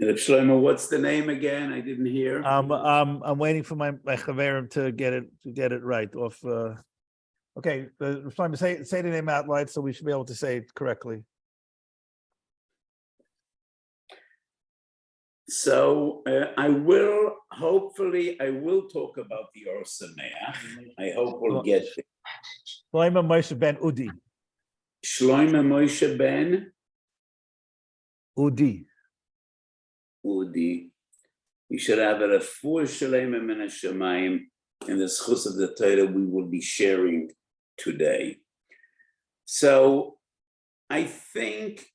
And if Shlomo, what's the name again? I didn't hear. I'm waiting for my chaverim to get it right. Okay, Shlomo, say the name out loud, so we should be able to say it correctly. So I will talk about the Or Sameach. I hope we'll get there. Shlomo Moshe ben Udi. Shlomo Moshe ben Udi. Udi. You should have a refuah shalema min hashamayim in the schus of the Torah we will be sharing today. So I think,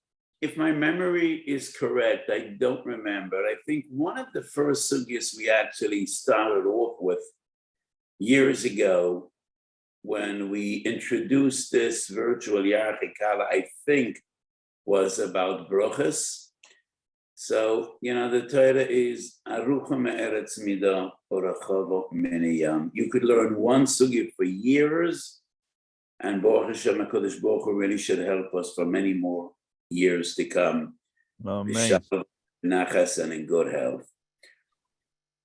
if my memory is correct, I don't remember. I think one of the first sugyas we actually started off with years ago when we introduced this virtual Yarchikala, I think was about Brachos. So, the Torah is Arucha me'eretz midah orachava miniyam. You could learn one sugya for years, and Baruch Hashem HaKadosh Baruch Hu really should help us for many more years to come. Nachas and in good health.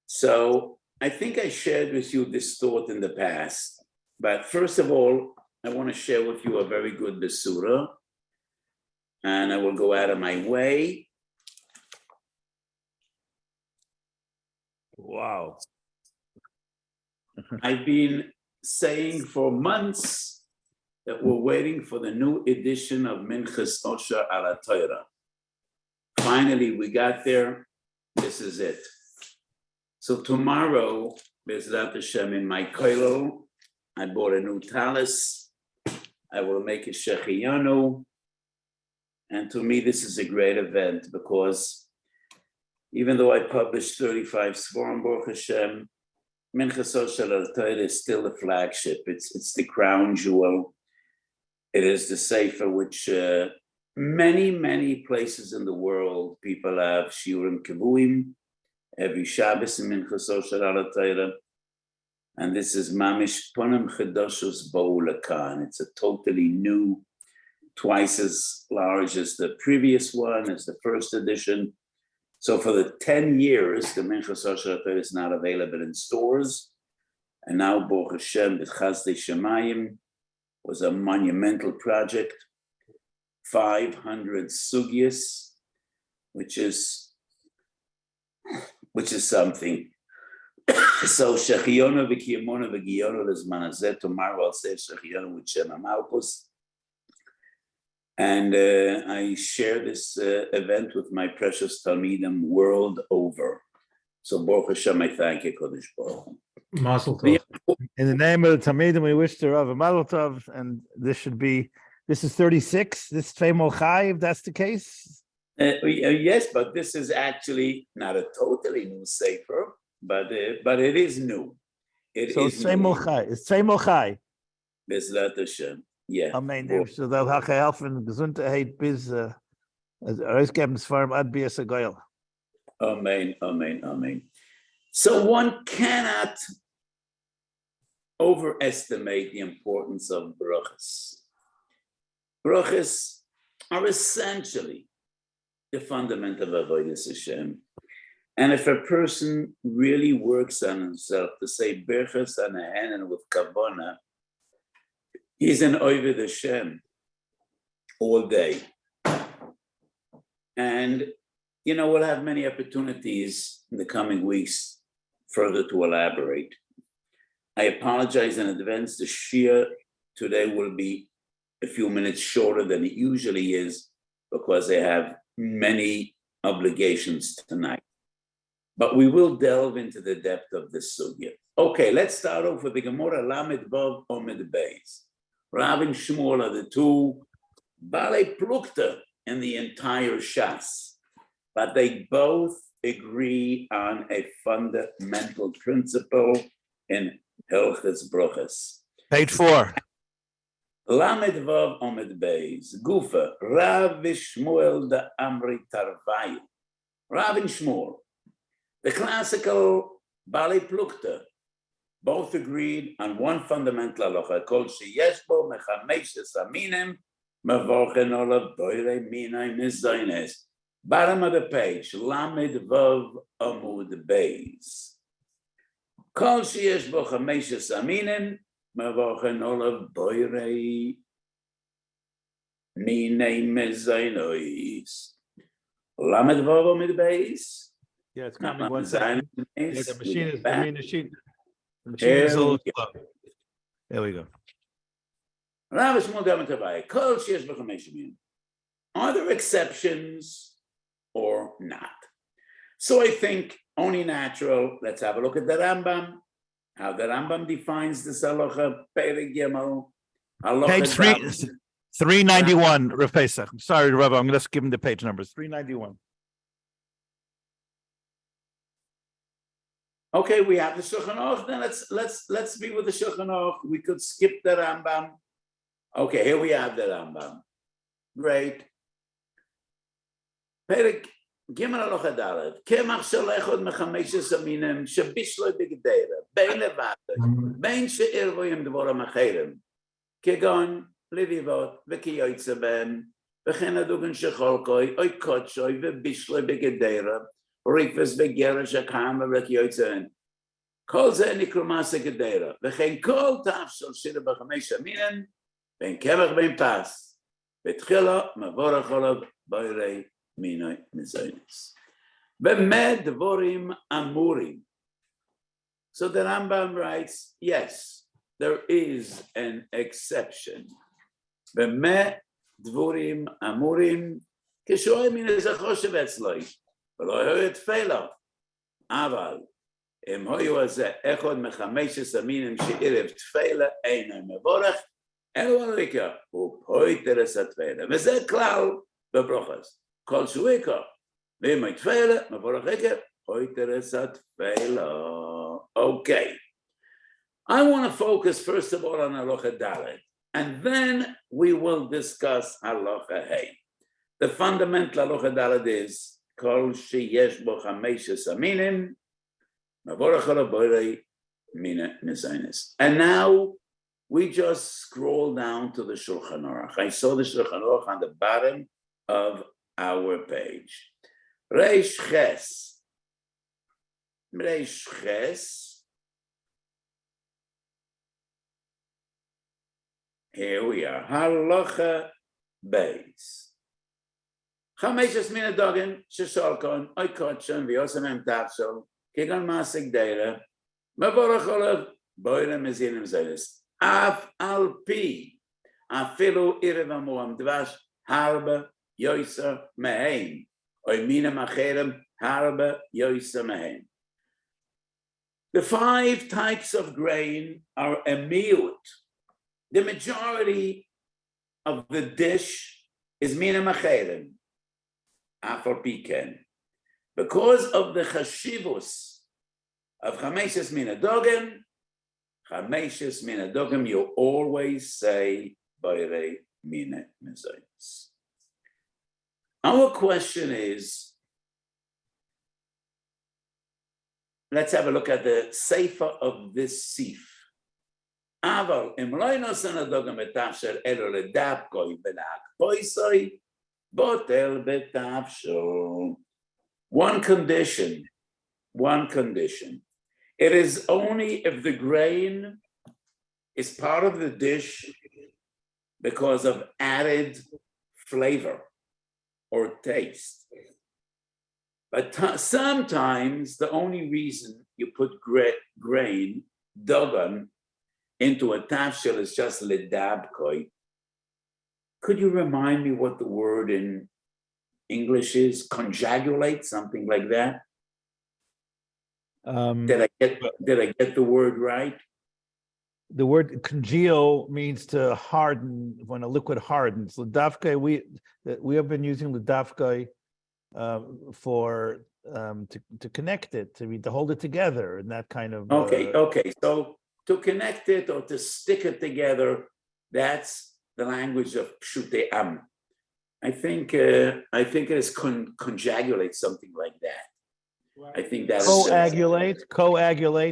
So I think I shared with you this thought in the past, but first of all, I want to share with you a very good besura, and I will go out of my way. Wow. I've been saying for months that we're waiting for the new edition of Minchas Osher ala Torah. Finally, we got there. This is it. So tomorrow, Bezrat Hashem, in my koilel, I bought a new talis. I will make a shechiyanu. And to me, this is a great event because even though I published 35 Svarim, Baruch Hashem, Minchas Osher ala Torah is still the flagship. It's the crown jewel. It is the sefer which many places in the world people have shiurim kavuim every Shabbos in Minchas Osher ala Torah, and this is mamish ponim chedoshos ba'ulakan. It's a totally new, twice as large as the previous one, as the first edition. So for the 10 years, the Minchas Osher ala Torah is not available in stores, and now Baruch Hashem, the Chazdei Shemayim was a monumental project. 500 sugyas, which is something. So Shechiyonu v'Kiyamonu v'Giyonu l'zmanazeh. Tomorrow I'll say Shechiyonu with Shem HaMalchus. And I share this event with my precious Talmidim world over. So Baruch Hashem, I thank you, Kodesh Baruch Hu. Mazel tov. In the name of the Talmidim, we wish to Rav a Mazel Tov, and this is 36. This is Tvei Molchai, if that's the case. Yes, but this is actually not a totally new sefer, but it is new. It's Tvei Molchai. It's Tvei Molchai. Bezrat Hashem. Yeah. Amen. So they'll have helfen Gesundheit bis rausgeben Svarim ad bias a goyel. Amen, amen, amen. So one cannot overestimate the importance of brachos. Brachos are essentially the fundamental of Avodas Hashem. And if a person really works on himself to say brachos on a hand and with kavanah, he's an Oved Hashem all day. And we'll have many opportunities in the coming weeks further to elaborate. I apologize in advance. The shir today will be a few minutes shorter than it usually is because I have many obligations tonight. But we will delve into the depth of this sugya. Okay, let's start off with the Gemara Lamed Vav Omed Beis. Rav and Shmuel are the two Balei Plukta in the entire Shas. But they both agree on a fundamental principle in Hilchos Brachos. Page 4. Lamed Vav Omed Beis. Gufa. Rav Shmuel da Amri Tarvayu. Rav and Shmuel, the classical Balei Plukta, both agreed on one fundamental halacha. Kol sheyesh bo mechamesh aminim mevorchen olav doirei minay mizaynes. Bottom of the page, Lamed Vav Amud Beis. Kol sheyesh bo chameshes aminim, mavochen olav boirei minei mezainois. Lamed Vav Amud Beis. Yeah, it's coming. 1 second. Yeah, the machine is. I mean, the machine is a Here little we slow. There we go. Rav Shmuel Daman Tavai, Kol sheyesh bo chameshes aminim. Are there exceptions or not? So I think only natural. Let's have a look at the Rambam. How the Rambam defines this halacha, Perek Gimel. Page 391, Rav Pesach. I'm sorry, Rav, I'm going to give him the page numbers. 391. Okay, we have the Shulchan Aruch. Then let's be with the Shulchan Aruch. We could skip the Rambam. Okay, here we have the Rambam. Great. Perek Gimel halacha daled. Kemach shel echad mechameshes aminim shebishloi b'gedera bein levater bein she'irvoyim dvoram acherim kegon levivot v'kiyoytze ben v'chen adugan shecholkoi oy kotshoi v'bishloi b'gedera rikves v'gera shekam v'kiyoytze ben kol ze nikru masa gedera v'chen kol taf shel shira b'chamesh aminim ben kemach ben pas v'tchila mavorach olav b'irei Minoi Mizonis. B'med Dvorim Amurim. So the Rambam writes, yes, there is an exception. B'med Dvorim Amurim כשהוא מן איזה חושב אצלוי, ולא היו את פלו. אבל אם היו הזה אחד מחמשת המינים שערב תפילה אינו מבורך, אלו הריקה, הוא פויטרס התפילה. וזה כלל בברוכס. כל שוויקה, ואם התפילה, מבורך ריקה, פויטרס התפילה. Okay. I want to focus first of all on Halacha Dalet, and then we will discuss Halacha Hey. The fundamental Halacha Dalet is Kol sheyesh bo chameshes aminim, mavorach ala boirei mina mezainis. And now we just scroll down to the Shulchan Aruch. I saw the Shulchan Aruch on the bottom of our page. Reish Ches. Reish Ches. Here we are. Halacha Beis. Chameshes mina dogin shesholkon oikotshon v'yosem em tafshol kigon masik deira mavorach olav boire mezinim zayis af al pi afilu irev amuam dvash harba yoisa meheim oy mina macherem harba yoisa meheim. The 5 types of grain are a miut. The majority of the dish is mina macherem. Afar piken. Because of the chashivus of chameshes mina dogim, you always say boirei mina mezainis. Our question is, let's have a look at the sefer of this sif. Aval im lo inosan adogim etafsher elo ledapkoi benakpoisoi botel betafshol. One condition. It is only if the grain is part of the dish because of added flavor or taste. But sometimes the only reason you put grain, dogan, into a tafshel is just ledabkoi. Could you remind me what the word in English is? Conjugulate, something like that? Did I get the word right? The word congeal means to harden when a liquid hardens. Ledavka, we have been using ledavka for to connect it, to hold it together, and that kind of. Okay. So to connect it or to stick it together, that's the language of pshutei am. I think it is conjugulate, something like that. I think that's coagulate.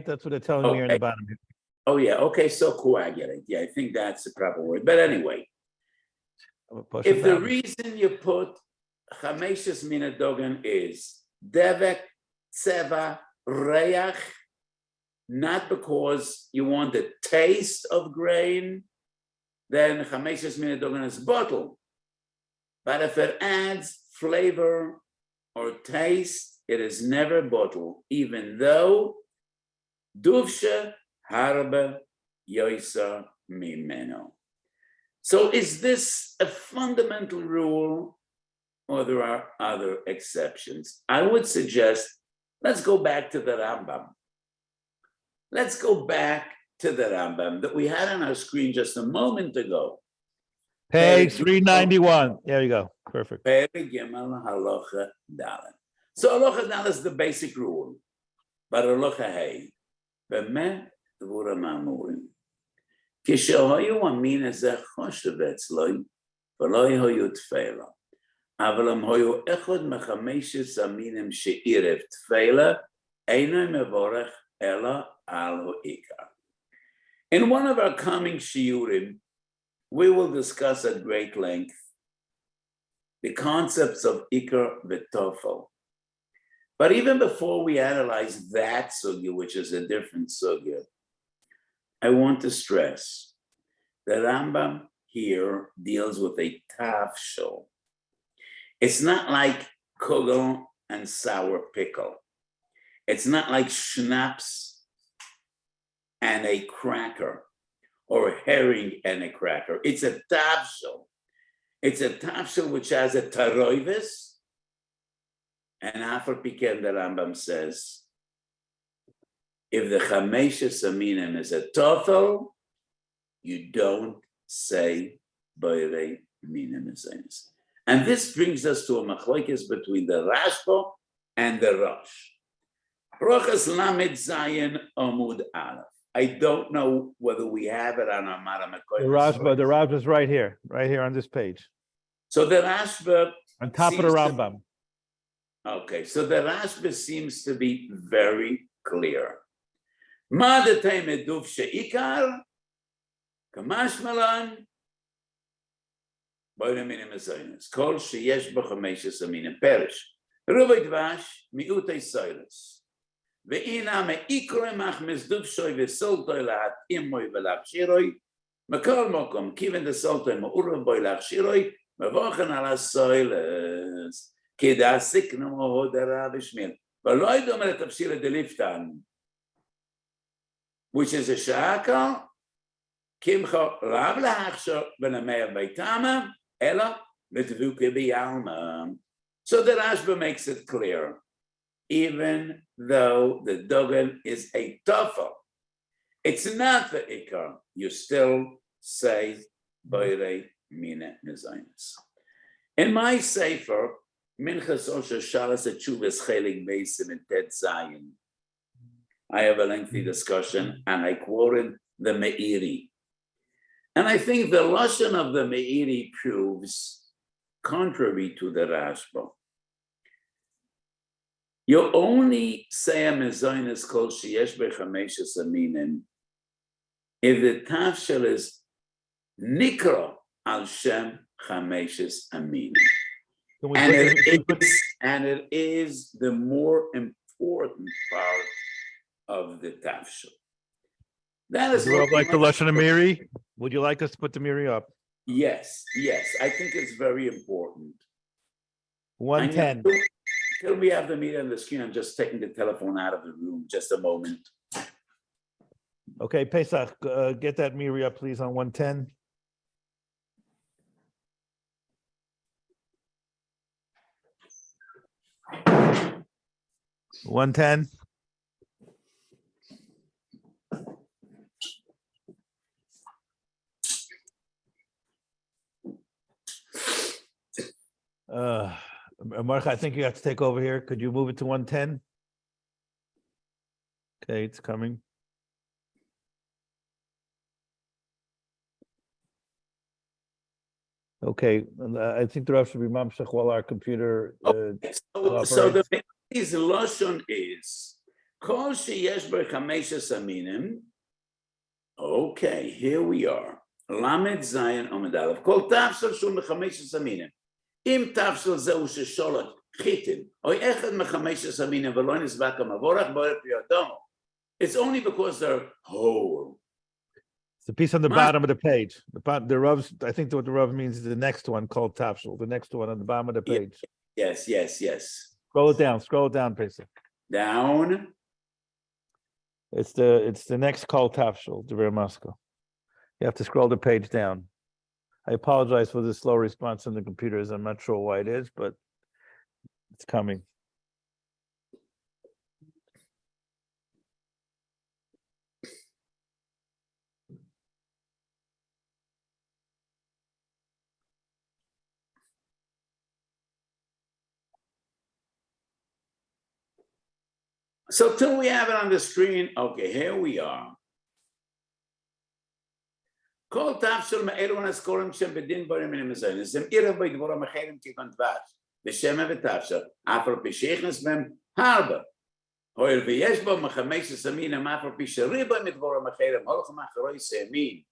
That's what they're telling me here in the bottom. Oh yeah, okay. So coagulate. Yeah, I think that's the proper word. But anyway, if the reason you put Chameshes Mina Dogan is Devek, Tseva, Reach, not because you want the taste of grain, then Chameshes Mina Dogan is bottle. But if it adds flavor or taste, it is never bottle, even though Duvshe Harbe Yoisa Mimeno. So is this a fundamental rule, or there are other exceptions? I would suggest, let's go back to the Rambam. Let's go back to the Rambam that we had on our screen just a moment ago. Page 391. There you go. Perfect. So Halacha Dalet is the basic rule. But Halacha Hey, B'meh Dvuram Amurim. כשהיו המין הזה חושב אצלוי, ולא היו תפילה. אבל הם היו אחד מחמשת המינים שעירב תפילה, אינו מבורך אלא על העיקר. In one of our coming shiurim, we will discuss at great length the concepts of ikar v'tofel. But even before we analyze that sugya, which is a different sugya, I want to stress that Rambam here deals with a tafshel. It's not like kugel and sour pickle. It's not like schnapps and a cracker or herring and a cracker. It's a tafshel. It's a tafshel which has a taroivis, and after piken the Rambam says, if the chameshes aminim is a tofel, you don't say boirei minim ezenis. And this brings us to a machlokes between the Rashba and the Rosh. Brachos Lamed Zayin Amud Aleph. I don't know whether we have it on our Mara Mekoyim. The Rashba is right here on this page. So the Rashba on top of the Rambam. Okay, so the Rashba seems to be very clear. Ma detay meduf sheikar, kamash malan, boire minim ezoynes. Kol sheyesh b'chameshes aminim perish. Ruvay dvash miutei soiles. Ve'ina meikre mach mezduf shoy v'soltoy lahat imoy v'lach shiroi. Mekol mokom kiven de soltoy ma'urav boy lach shiroi. Mevochen ala soiles. Kedasik no hodara v'shmir. V'loy domer etavshir deliftan, which is a shakal, kimcha lav lahachsho v'nameir beitama, ela v'tvuke b'yalma. So the Rashba makes it clear, even though the dogan is a tofel, it's not the ikar, you still say boirei mina mezaynis. In my sefer, Minchas Osher Shalas Etshuvas Chelik Beisim and Tet Zayin, I have a lengthy discussion, and I quoted the Meiri. And I think the lashon of the Meiri proves contrary to the Rashba. You only say a mezaynis kol sheyesh b'chameshes aminim if the tafshel is nikra al shem chameshes aminim. And it is the more important part of the tafshel. That is what like the lashon of Miri. Would you like us to put the Miri up? Yes. I think it's very important. 110. Till we have the meter on the screen, I'm just taking the telephone out of the room. Just a moment. Okay, Pesach, get that Miri up, please, on 110. $110. Mark, I think you have to take over here. Could you move it to 110? Okay, it's coming. Okay, I think the rest should be mamshach while our computer. So the Meiri's lashon is kol sheyesh b'chameshes aminim. Okay, here we are. Lamed Zayin Amud Aleph. Kol tafshel shum b'chameshes aminim. Im tafshel zeu shesholot chitin, or echad mechamesh aminim v'lo nizbak ha'mavorach bo'er priyodomo. It's only because they're whole. It's the piece on the bottom of the page. The Rav's, I think what the Rav means is the next one called Tafshel, the next one on the bottom of the page. Yes. Scroll it down, Pesach. Down. It's the next call Tafshel, Devar Moscow. You have to scroll the page down. I apologize for the slow response on the computers. I'm not sure why it is, but it's coming. So till we have it on the screen, okay, here we are. Kol tafshel me'elu naskorim shem bedin borim min ha'mezonos. Zem irav by dvoram acherim kikon dvash. V'shem v'tafshel. Afal p'sheichnas mem harba. Hoil v'yesh bo mechamesh saminam afal p'sheriba mit dvoram acherim. Holchem acharoi semin.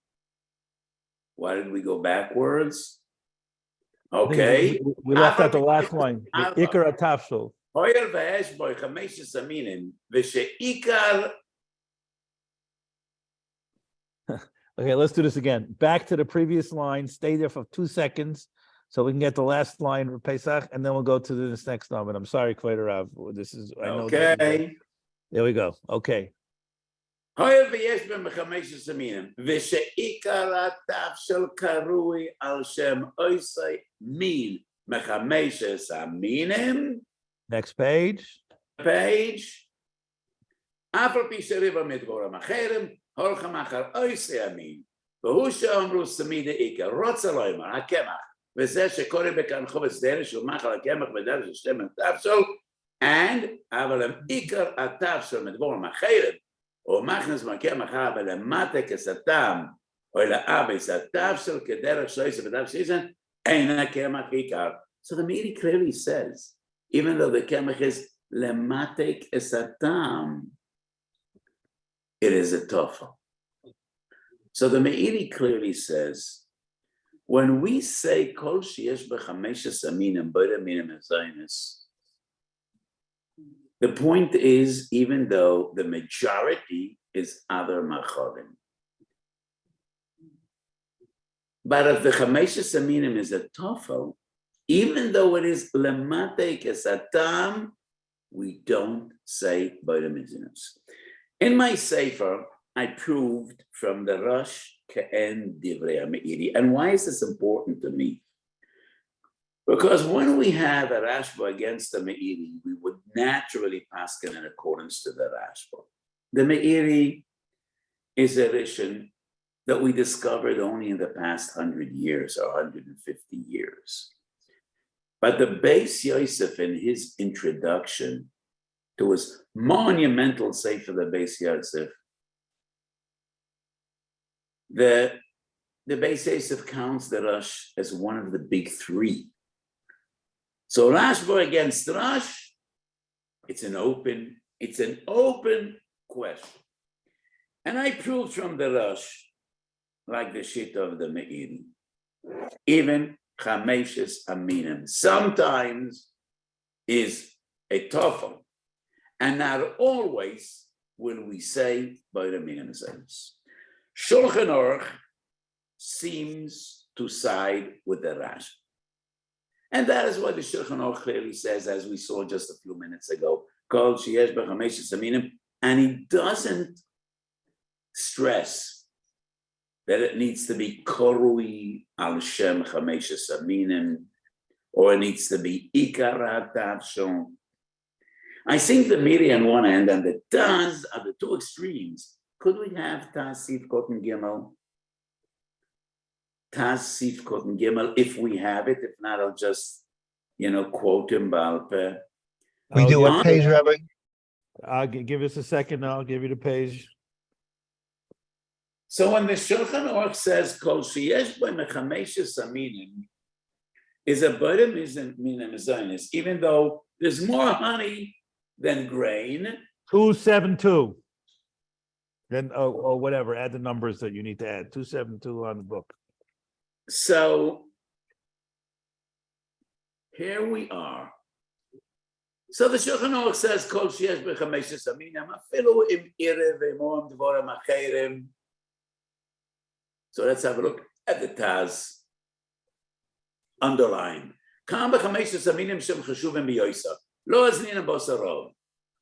Why did we go backwards? Okay. We left out the last line. Ikar Tafshel. Hoil v'yesh bo mechamesh saminim. V'sheikar. Okay, let's do this again. Back to the previous line. Stay there for 2 seconds so we can get the last line for Pesach, and then we'll go to this next number. I'm sorry, Kvei Rav. This is I know. Okay. There we go. Okay. Hoyer v'yesh b'mechamesh saminim v'sheikar tafshel karui al shem oisai min mechamesh saminim. Next page. Page. Afal pi sheriva midvoram acherem. Holchem achar oisei amin. V'hu she'omru samida ikar. Rotza loymar hakemach. V'zeh shekori bekan chovetz derech u'machal hakemach v'derech shtem tafshel. And avalem ikar atafshel midvoram acherem. ומכנס מקמח ולמטה כסתם, או לאבס התפשל כדרך שויסה ודרך שיזן, אין הקמח עיקר. So the Meiri clearly says, even though the kemach is למטה כסתם, it is a tofa. So the Meiri clearly says, when we say kol sheyesh b'chamesh aminim b'da minim ezaynis, the point is, even though the majority is other machorim, but if the chameshes aminim is a tofel, even though it is lemate kesatam, we don't say b'da mizinus. In my sefer, I proved from the Rosh Ke'en Divrei HaMeiri. And why is this important to me? Because when we have a Rashba against the Meiri, we would naturally paskin in accordance to the Rashba. The Meiri is a rishon that we discovered only in the past 100 years or 150 years. But the Beis Yosef, in his introduction to his monumental sefer, the Beis Yosef, the Beis Yosef counts the Rosh as one of the big three. So Rashba against Rosh, it's an open question. And I proved from the Rosh, like the shit of the Meiri, even Chameshes Aminim sometimes is a tofel, and not always will we say by the Minim Zayis. Shulchan Aruch seems to side with the Rash. And that is what the Shulchan Aruch clearly says, as we saw just a few minutes ago, Kol sheyesh b'chamesh aminim, and he doesn't stress that it needs to be korui al shem chamesh aminim, or it needs to be ikar tafshel. I think the Meiri on one end and the Taz are the two extremes. Could we have Taz Sif Koten Gimel? Taz Sif Koten Gimel, if we have it. If not, I'll just, quote him Balpe. We do what page, Rabbi? Give us a second. I'll give you the page. So when the Shulchan Aruch says Kol sheyesh bo mechameshes aminim is a b'da minim zaynis, even though there's more honey than grain. 272. Then or whatever. Add the numbers that you need to add. 272 on the book. So here we are. So the Shulchan Aruch says, Kol sheyesh b'chamesh aminim, afilu im irev v'moam dvorim acherim. So let's have a look at the Taz. Underline. Kam b'chamesh aminim shem chashuvim b'yoysa. Lo azninam b'osarov.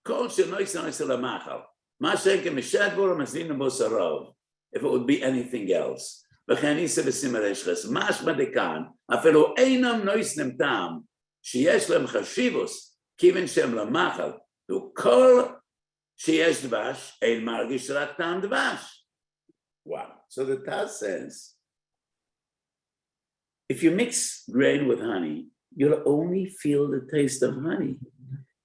Kol shenoysa noysa l'machal. Ma she'enke mishad dvorim azninam b'osarov. If it would be anything else. V'chanisa v'simareshches. Mashma dekan. Afilu einam noisnem tam. Sheyesh lem chashivus. Kivin shem l'machal. To kol sheyesh dvash. Ein margish rak tam dvash. Wow. So the Taz says, if you mix grain with honey, you'll only feel the taste of honey.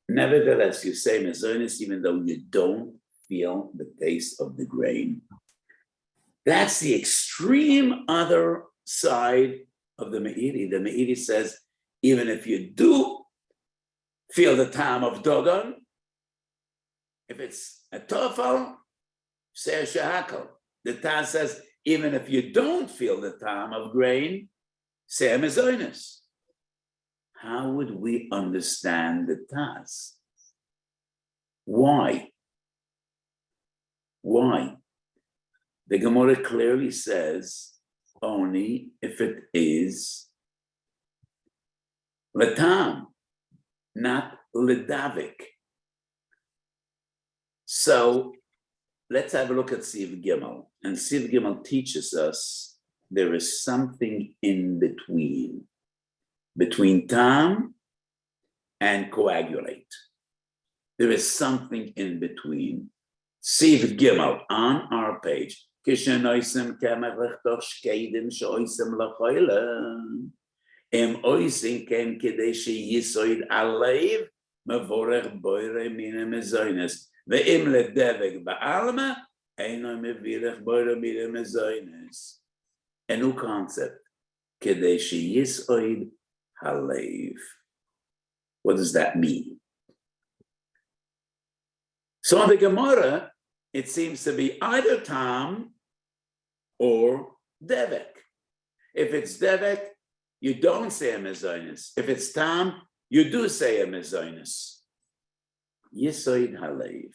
Nevertheless, you say mezonis even though you don't feel the taste of the grain. That's the extreme other side of the Meiri. The Meiri says, even if you do feel the time of Dogon, if it's a tofel, say a shahakal. The Taz says, even if you don't feel the time of grain, say a mezonis. How would we understand the Taz? Why? Why? The Gemara clearly says, only if it is letam, not ledavik. So let's have a look at Siv Gimel. And Siv Gimel teaches us there is something in between tam and coagulate. There is something in between. Siv Gimel on our page. Kishenoisem kemach lechtoch shkeidim shoisem lachoyle. Em oisin ken kedei sheyisoid aleiv mevorech boire mine mezoines. Ve'im ledevek ba'alma eino mevirech boire mine mezoines. A new concept. Kedei sheyisoid aleiv. What does that mean? So in the Gemara, it seems to be either tam or devek. If it's devek, you don't say a mezonis. If it's tam, you do say a mezonis. Yisoid haleiv.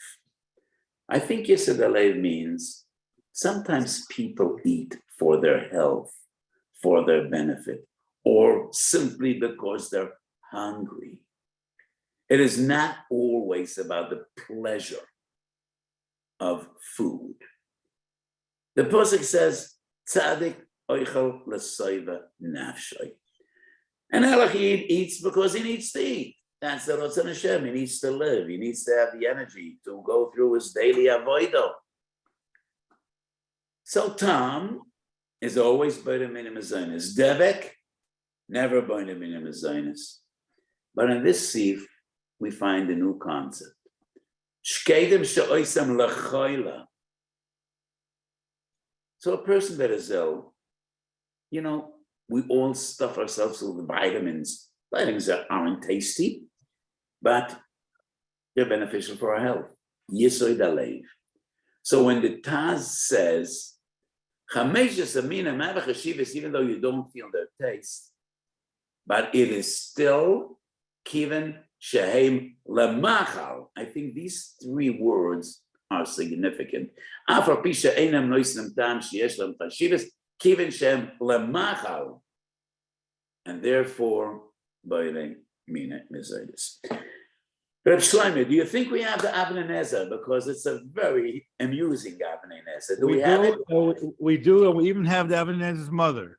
I think Yisoid haleiv means sometimes people eat for their health, for their benefit, or simply because they're hungry. It is not always about the pleasure of food. The Pasuk says, Tzadik oichel l'soiva nafshay. And Elachid eats because he needs to eat. That's the Ratzon Hashem. He needs to live. He needs to have the energy to go through his daily avodah. So Tam is always by the minimum zonis. Devek, never by the minimum zonis. But in this Sif, we find a new concept. Shkedim she'oisam l'chayla. So a person that is ill, we all stuff ourselves with vitamins. Vitamins aren't tasty, but they're beneficial for our health. Yisoid aleiv. So when the Taz says, even though you don't feel their taste, but it is still kiven shehem lemachal. I think these three words are significant. Kiven shem lemachal, and therefore boile mina mezaitis. Reb Shlomo, do you think we have the Avnei Nezer? Because it's a very amusing Avnei Nezer. Do we have it? We do, and we even have the Avnei Nezer's mother.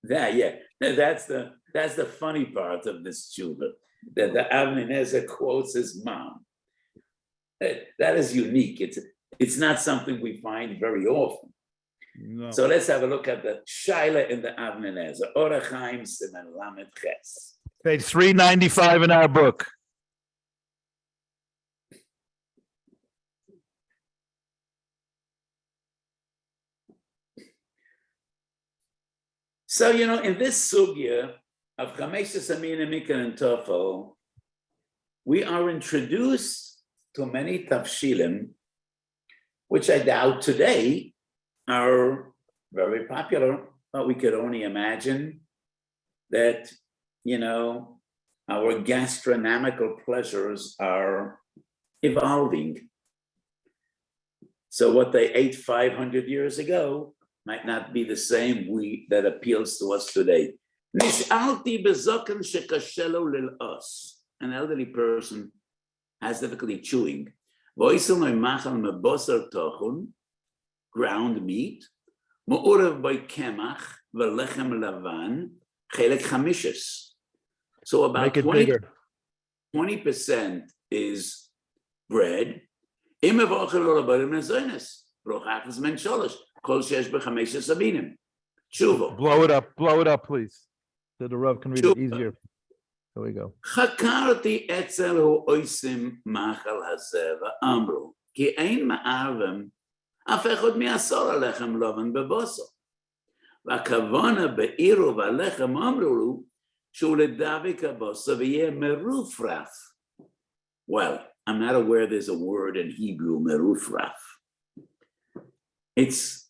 Yeah. That's the funny part of this tshuva, that the Avnei Nezer quotes his mom. That is unique. It's not something we find very often. No. So let's have a look at the Shaila in the Avnei Nezer. Orach Chaim Siman Lamed Ches. Page 395 in our book. So, in this sugya of Chameshes Aminim Mikra and Tofel, we are introduced to many tafshilim, which I doubt today are very popular, but we could only imagine that, our gastronomical pleasures are evolving. So what they ate 500 years ago might not be the same that appeals to us today. An elderly person has difficulty chewing. Ground meat, so about 20% is bread. Blow it up, please. So the Rav can read it easier. There we go. והכוונה בעירו והלחם אמרו לו שהוא לדבק הבוסר ויהיה מרופרף. Well, I'm not aware there's a word in Hebrew, merufraf. It's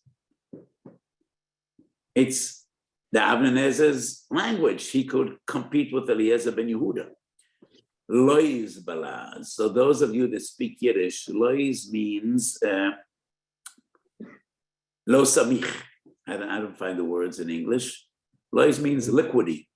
the Avnei language. He could compete with Eliezer ben Yehuda. Lois balaz. So those of you that speak Yiddish, lois means lo samich. I don't find the words in English. Lois means liquidy,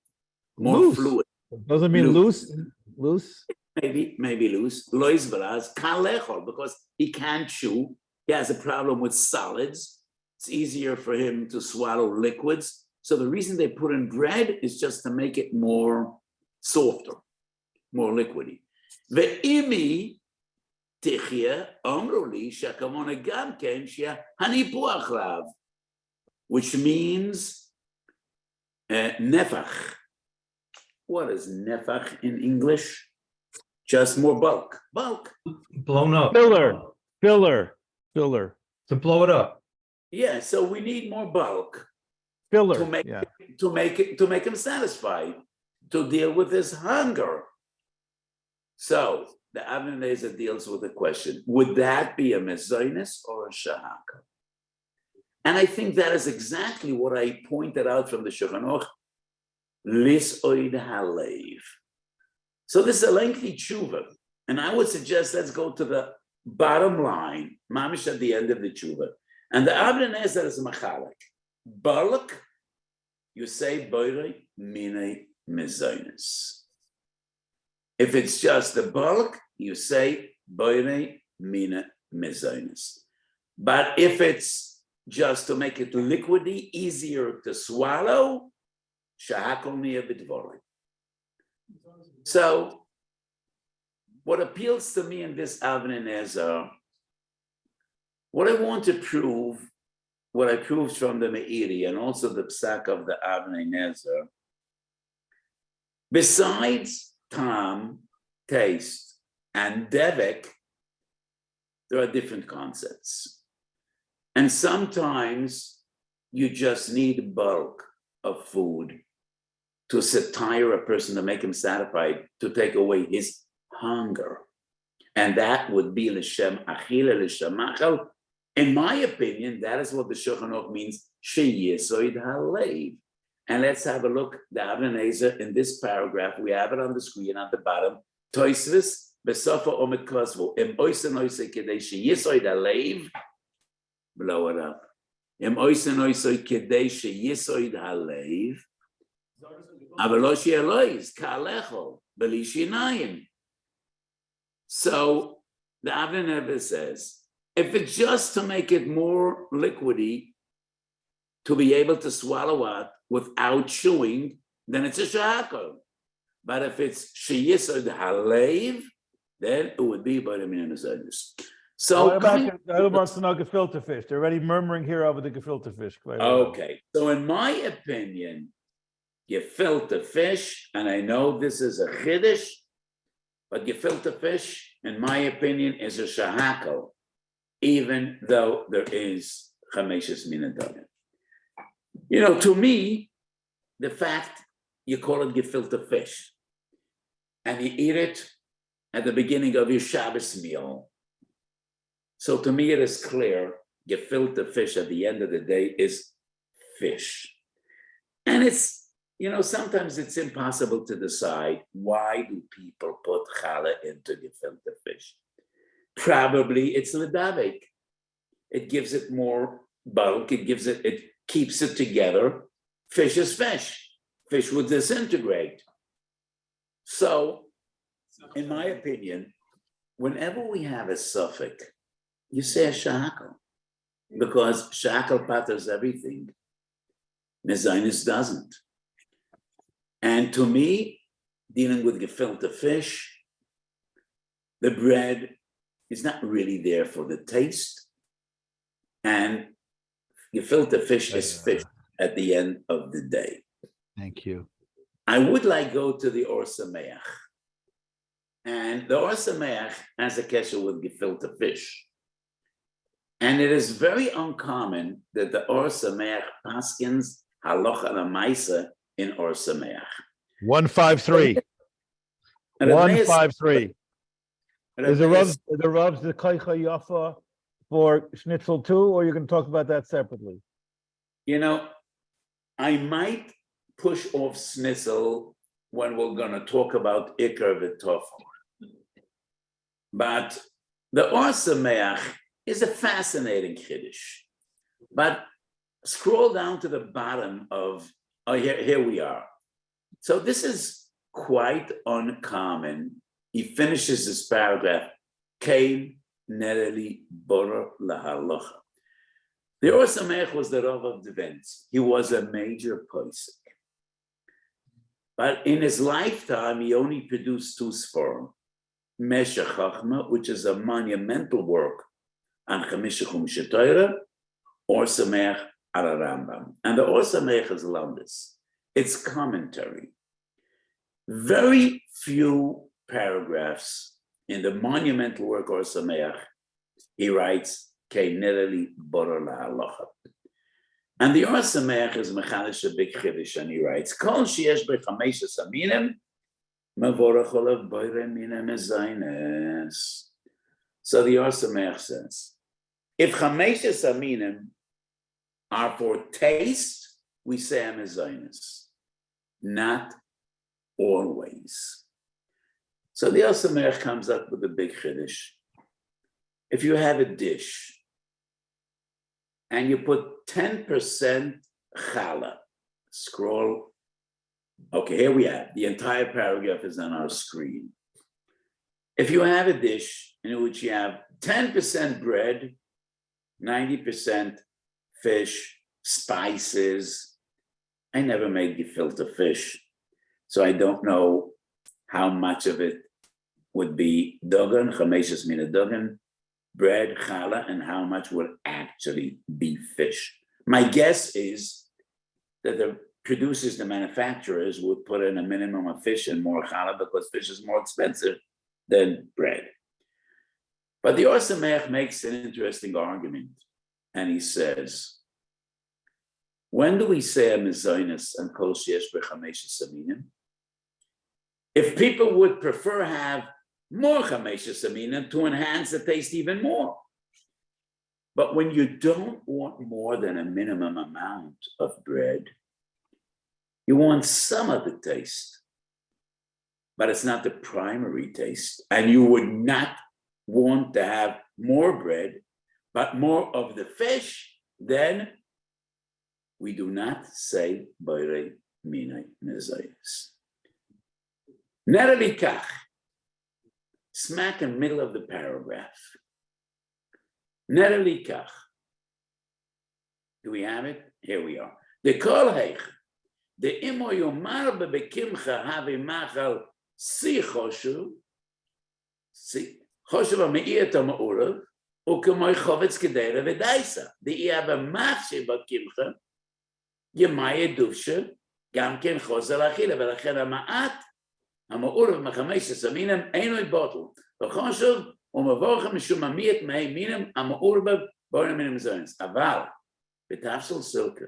more loose. fluid. Doesn't mean loose. Loose. Maybe loose. Lois balaz kalechol, because he can't chew. He has a problem with solids. It's easier for him to swallow liquids. So the reason they put in bread is just to make it more softer, more liquidy. Ve'imi tichya amru li shakavona gam ken shia hanipuach rav, which means nefach. What is nefach in English? Just more bulk. Blown up. Filler. To blow it up. Yeah, so we need more bulk. Filler. To make him satisfied, to deal with his hunger. So the Avnei deals with the question: would that be a mezainis or a shahaka? And I think that is exactly what I pointed out from the Shulchan Aruch. Lisoid halev. So this is a lengthy tshuva, and I would suggest let's go to the bottom line, mamish at the end of the tshuva. And the Avnei is machalek. Bulk, you say boire mine mezainis. If it's just the bulk, you say boire mine mezainis. But if it's just to make it liquidy, easier to swallow, shahakol niya b'dvorim. So, what appeals to me in this Avnei, what I want to prove, what I proved from the Meiri and also the Psak of the Avnei, besides tam, taste, and devek, there are different concepts. And sometimes you just need bulk of food to tire a person, to make him satisfied, to take away his hunger. And that would be l'shem achila, l'shem machal. In my opinion, that is what the Shulchan Aruch means, sheyesoid halev. And let's have a look, the Avnei in this paragraph, we have it on the screen at the bottom. Toisvis, besofa omet kosvu, em oisen oise kedei sheyesoid halev, blow it up. Em oisen oise kedei sheyesoid halev, avaloshi elois, kalecho, beli shinayim. So the Avnei says, if it's just to make it more liquidy, to be able to swallow it without chewing, then it's a shahako. But if it's sheyisod halev, then it would be by the minimum. So what about the gefilte fish? They're already murmuring here over the gefilte fish. Okay, so in my opinion, gefilte fish, and I know this is a chiddush, but gefilte fish, in my opinion, is a shahako, even though there is chameshes minadagim. You know, to me, the fact you call it gefilte fish, and you eat it at the beginning of your Shabbos meal. So to me, it is clear, gefilte fish at the end of the day is fish. And it's sometimes it's impossible to decide why do people put challah into gefilte fish. Probably it's ledavik. It gives it more bulk. It keeps it together. Fish is fish. Fish would disintegrate. So, in my opinion, whenever we have a suffix, you say a shakal, because shakal patters everything. Mezainis doesn't. And to me, dealing with gefilte fish, the bread is not really there for the taste. And gefilte fish is fish at the end of the day. Thank you. I would like go to the Or Sameach. And the Or Sameach has a kesher with gefilte fish. And it is very uncommon that the Or Sameach paskins halacha lemaisa in Or Sameach. 153. 153. Is the Rav's the Kaicha Yafa for Schnitzel too, or you're going to talk about that separately? I might push off Schnitzel when we're going to talk about Iker V'Tofel. But the Or Sameach is a fascinating Kiddush. But scroll down to the bottom of, here we are. So this is quite uncommon. He finishes this paragraph, Kein Nereli Borer Lahalocha. The Or Sameach was the Rav of the Vents. He was a major posek. But in his lifetime, he only produced two sforim. Meshech Chachma, which is a monumental work on Chamisha Chumash Torah, Or Sameach al Rambam. And the Or Sameach is Landis. It's commentary. Very few paragraphs in the monumental work Or Sameach, he writes, Kei nereli borer lahalocha. And the Or Sameach is mechadish a big chiddush, and he writes, Kol sheyesh b'chameishes aminim, mavorach olav boire mina mezaynes. So the Or Sameach says, if chameishes aminim are for taste, we say mezaynes, not always. So the Or Sameach comes up with a big chiddush. If you have a dish and you put 10% challah, scroll. Okay, here we have, the entire paragraph is on our screen. If you have a dish in which you have 10% bread, 90% fish, spices, I never made gefilte fish, so I don't know how much of it would be dogan, chameshes mina dogan, bread, challah, and how much would actually be fish. My guess is that the producers, the manufacturers, would put in a minimum of fish and more challah because fish is more expensive than bread. But the Or Sameach makes an interesting argument, and he says, when do we say a mezainis and kol sheyesh b'chameishes aminim? If people would prefer have more chameishes aminim to enhance the taste even more. But when you don't want more than a minimum amount of bread, you want some of the taste, but it's not the primary taste. And you would not want to have more bread, but more of the fish, then we do not say boirei minai mezayis. Nereli kach. Smack in the middle of the paragraph. Nereli kach. Do we have it? Here we are. The kol heich. The imo yomar bebekimcha have machal si choshu. Si choshu v'me'iyat ha'ma'urav u'kemoy chovetz kedera v'daisa. The have a machshi b'kimcha yemaya duvsha gam ken chozel achila v'lachen ha'ma'at המעורב מחמשת המינים אינו בוטל, וחושב ומבורכם משום ממיית מהי מינים המעורב בורם מן המזוינס. אבל בתפסל סילקה,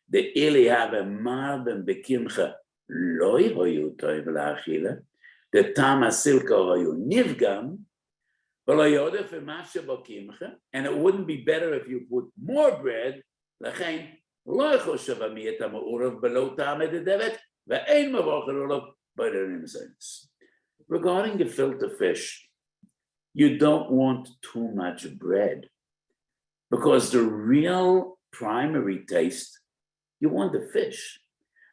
דאילי הווה מרבם בקמחה לא יהיו טוב לאכילה, דתם הסילקה היו נפגם, ולא יודף ומשהו בקמחה, and it wouldn't be better if you put more bread, לכן לא יחושב המי את המעורב בלא טעם את הדבק, ואין מבורך עליו בידיים מסוימס. Regarding gefilte fish, you don't want too much bread because the real primary taste, you want the fish.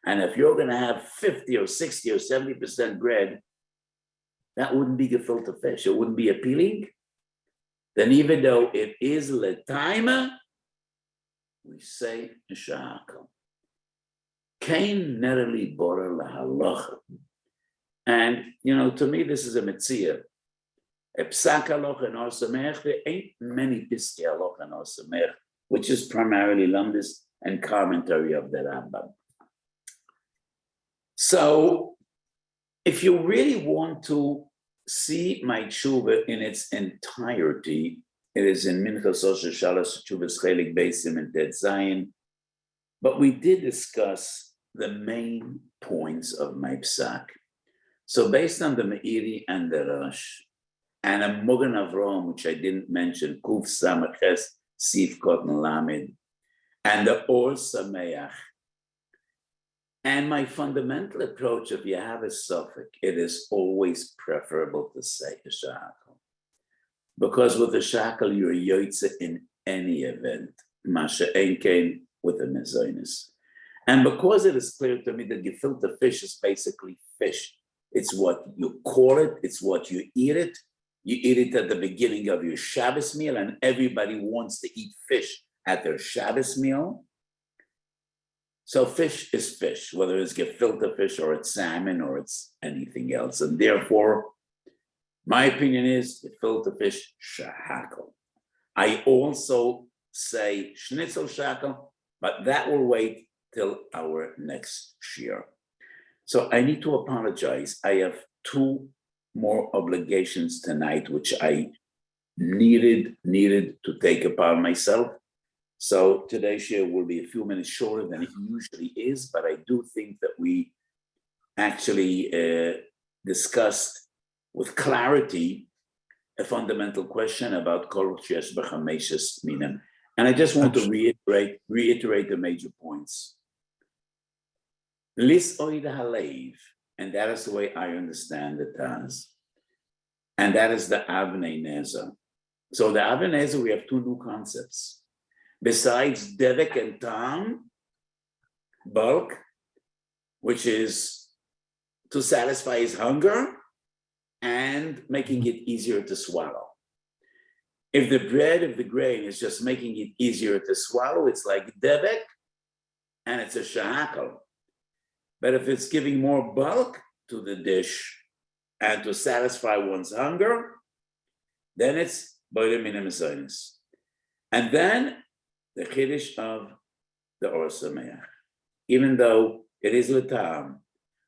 And if you're going to have 50 or 60 or 70% bread, that wouldn't be gefilte fish. It wouldn't be appealing. Then even though it is letaima, we say sha'akal. Kain nereli borer lahalacha. And, to me, this is a mitzvah. A psak halacha and or samech, there ain't many piskei halacha and or samech, which is primarily lumdis and commentary of the Rambam. So, if you really want to see my tshuva in its entirety, it is in Minchas Osher Shalos Tshuvas Chelik Beisim and Tet Zayin. But we did discuss the main points of my psak. So based on the Meiri and the Rosh, and a Mogen Avrom, which I didn't mention, Kuf Samaches, Sif Kot Lamed, and the Or Sameach, and my fundamental approach, if you have a suffix, it is always preferable to say a shackle. Because with a shackle, you're yoitze in any event, Masha Enkein with a mezoinus. And because it is clear to me that gefilte fish is basically fish, it's what you call it, it's what you eat it. You eat it at the beginning of your Shabbos meal, and everybody wants to eat fish at their Shabbos meal. So fish is fish, whether it's gefilte fish or it's salmon or it's anything else. And therefore, my opinion is gefilte fish shahakel. I also say schnitzel shakel, but that will wait till our next shiur. So I need to apologize. I have 2 more obligations tonight, which I needed to take upon myself. So today's shiur will be a few minutes shorter than it usually is, but I do think that we actually discussed with clarity a fundamental question about kol sheyesh b'chameishes minim. And I just want to reiterate the major points. Lis oid halev, and that is the way I understand the Taz. And that is the Avnei Nezer. So the Avnei Nezer, we have 2 new concepts. Besides devek and tam, bulk, which is to satisfy his hunger and making it easier to swallow. If the bread of the grain is just making it easier to swallow, it's like devek, and it's a shahakel. But if it's giving more bulk to the dish and to satisfy one's hunger, then it's boile minim zoinus. And then the chiddush of the Or Sameach, even though it is l'tam.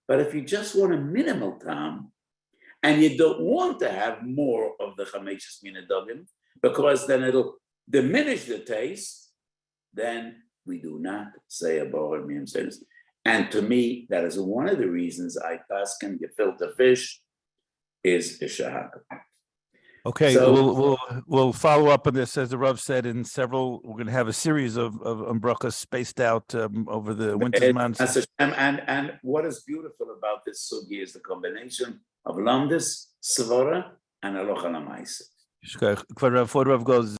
But if you just want a minimal tam, and you don't want to have more of the chameishes minadogim, because then it'll diminish the taste, then we do not say a boile minim zoinus. And to me, that is one of the reasons I paskin gefilte fish is a shahak. Okay, So, we'll follow up on this, as the Rav said, in several. We're going to have a series of Brachos spaced out over the winter months. And what is beautiful about this sugi is the combination of lamdis, svara, and halacha l'maaseh. Before Rav goes.